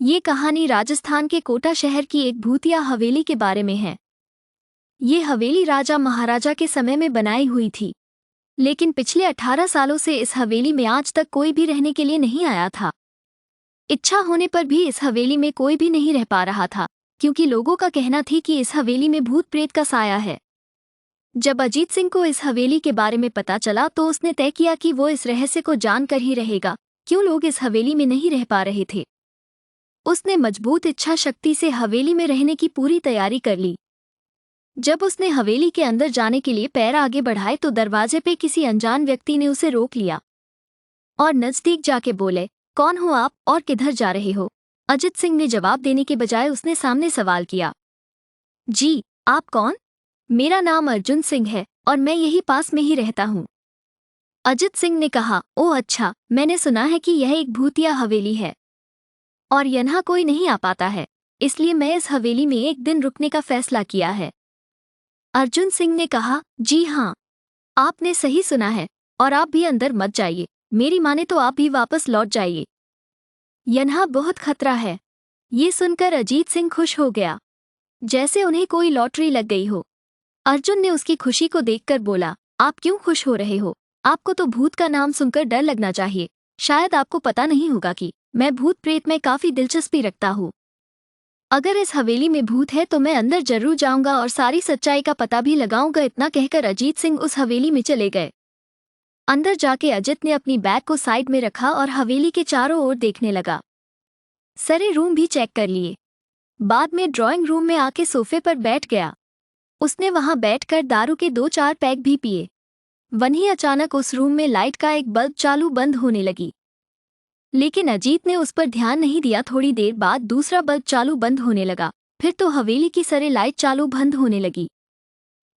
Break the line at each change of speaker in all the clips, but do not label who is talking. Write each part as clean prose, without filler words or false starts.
ये कहानी राजस्थान के कोटा शहर की एक भूतिया हवेली के बारे में है। ये हवेली राजा महाराजा के समय में बनाई हुई थी, लेकिन पिछले 18 सालों से इस हवेली में आज तक कोई भी रहने के लिए नहीं आया था। इच्छा होने पर भी इस हवेली में कोई भी नहीं रह पा रहा था, क्योंकि लोगों का कहना थी कि इस हवेली में भूत प्रेत का साया है। जब अजीत सिंह को इस हवेली के बारे में पता चला तो उसने तय किया कि वो इस रहस्य को जानकर ही रहेगा, क्यों लोग इस हवेली में नहीं रह पा रहे थे। उसने मजबूत इच्छा शक्ति से हवेली में रहने की पूरी तैयारी कर ली। जब उसने हवेली के अंदर जाने के लिए पैर आगे बढ़ाए तो दरवाजे पे किसी अनजान व्यक्ति ने उसे रोक लिया और नजदीक जाके बोले, कौन हो आप और किधर जा रहे हो? अजित सिंह ने जवाब देने के बजाय उसने सामने सवाल किया, जी आप कौन? मेरा नाम अर्जुन सिंह है और मैं यही पास में ही रहता हूँ। अजित सिंह ने कहा, ओह अच्छा, मैंने सुना है कि यह एक भूतिया हवेली है और यहाँ कोई नहीं आ पाता है, इसलिए मैं इस हवेली में एक दिन रुकने का फैसला किया है। अर्जुन सिंह ने कहा, जी हाँ, आपने सही सुना है और आप भी अंदर मत जाइए, मेरी माने तो आप भी वापस लौट जाइए, यहाँ बहुत खतरा है। ये सुनकर अजीत सिंह खुश हो गया, जैसे उन्हें कोई लॉटरी लग गई हो। अर्जुन ने उसकी खुशी को देखकर बोला, आप क्यों खुश हो रहे हो? आपको तो भूत का नाम सुनकर डर लगना चाहिए। शायद आपको पता नहीं होगा कि मैं भूत प्रेत में काफी दिलचस्पी रखता हूँ। अगर इस हवेली में भूत है तो मैं अंदर जरूर जाऊंगा और सारी सच्चाई का पता भी लगाऊंगा। इतना कहकर अजीत सिंह उस हवेली में चले गए। अंदर जाके अजित ने अपनी बैग को साइड में रखा और हवेली के चारों ओर देखने लगा। सारे रूम भी चेक कर लिए। बाद में ड्राइंग रूम में आके सोफे पर बैठ गया। उसने वहां बैठकर दारू के 2-4 पैक भी पिए। वहीं अचानक उस रूम में लाइट का एक बल्ब चालू बंद होने लगी, लेकिन अजीत ने उस पर ध्यान नहीं दिया। थोड़ी देर बाद दूसरा बल्ब चालू बंद होने लगा, फिर तो हवेली की सारी लाइट चालू बंद होने लगी।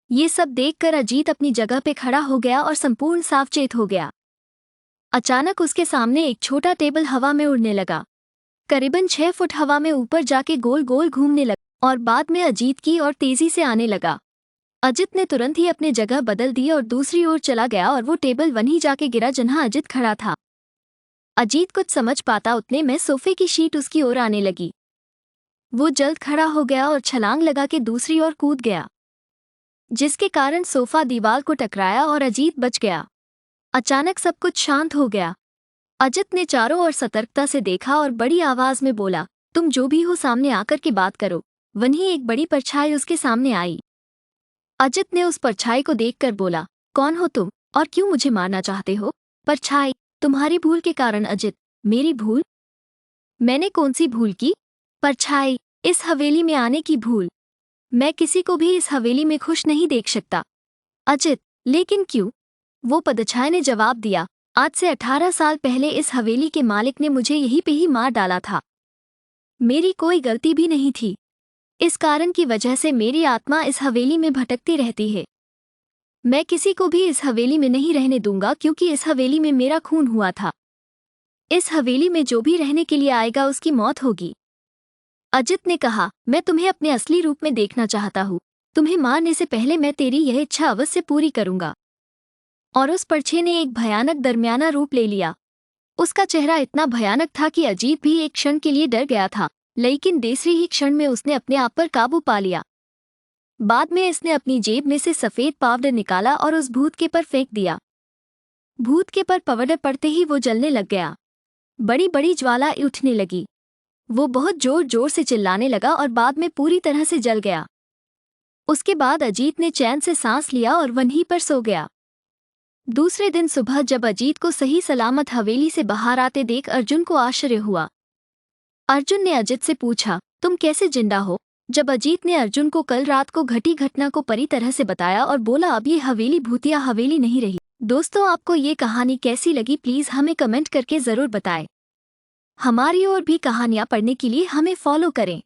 ये सब देखकर अजीत अपनी जगह पे खड़ा हो गया और संपूर्ण सावचेत हो गया। अचानक उसके सामने एक छोटा टेबल हवा में उड़ने लगा, करीबन 6 फुट हवा में ऊपर जाके गोल गोल घूमने लगा और बाद में अजीत की ओर तेजी से आने लगा। अजित ने तुरंत ही अपनी जगह बदल दी और दूसरी ओर चला गया और वो टेबल वहीं जाके गिरा जहां अजित खड़ा था। अजीत कुछ समझ पाता उतने में सोफे की शीट उसकी ओर आने लगी। वो जल्द खड़ा हो गया और छलांग लगा के दूसरी ओर कूद गया, जिसके कारण सोफा दीवार को टकराया और अजीत बच गया। अचानक सब कुछ शांत हो गया। अजित ने चारों ओर सतर्कता से देखा और बड़ी आवाज में बोला, तुम जो भी हो सामने आकर के बात करो। वहीं एक बड़ी परछाई उसके सामने आई। अजित ने उस परछाई को देखकर बोला, कौन हो तुम और क्यों मुझे मारना चाहते हो? परछाई, तुम्हारी भूल के कारण। अजित, मेरी भूल? मैंने कौन सी भूल की? परछाई, इस हवेली में आने की भूल। मैं किसी को भी इस हवेली में खुश नहीं देख सकता। अजित, लेकिन क्यों? वो परछाई ने जवाब दिया, आज से 18 साल पहले इस हवेली के मालिक ने मुझे यहीं पे ही मार डाला था। मेरी कोई गलती भी नहीं थी। इस कारण की वजह से मेरी आत्मा इस हवेली में भटकती रहती है। मैं किसी को भी इस हवेली में नहीं रहने दूंगा, क्योंकि इस हवेली में मेरा खून हुआ था। इस हवेली में जो भी रहने के लिए आएगा उसकी मौत होगी। अजित ने कहा, मैं तुम्हें अपने असली रूप में देखना चाहता हूँ। तुम्हें मारने से पहले मैं तेरी यह इच्छा अवश्य पूरी करूंगा। और उस परछाई ने एक भयानक दरमियाना रूप ले लिया। उसका चेहरा इतना भयानक था कि अजीत भी एक क्षण के लिए डर गया था, लेकिन दूसरी ही क्षण में उसने अपने आप पर काबू पा लिया। बाद में इसने अपनी जेब में से सफेद पाउडर निकाला और उस भूत के पर फेंक दिया। भूत के पर पाउडर पड़ते ही वो जलने लग गया। बड़ी बड़ी ज्वाला उठने लगी। वो बहुत जोर जोर से चिल्लाने लगा और बाद में पूरी तरह से जल गया। उसके बाद अजीत ने चैन से सांस लिया और वहीं पर सो गया। दूसरे दिन सुबह जब अजीत को सही सलामत हवेली से बाहर आते देख अर्जुन को आश्चर्य हुआ। अर्जुन ने अजित से पूछा, तुम कैसे जिंदा हो? जब अजीत ने अर्जुन को कल रात को घटी घटना को पूरी तरह से बताया और बोला, अब ये हवेली भूतिया हवेली नहीं रही। दोस्तों, आपको ये कहानी कैसी लगी प्लीज हमें कमेंट करके जरूर बताएं। हमारी और भी कहानियां पढ़ने के लिए हमें फॉलो करें।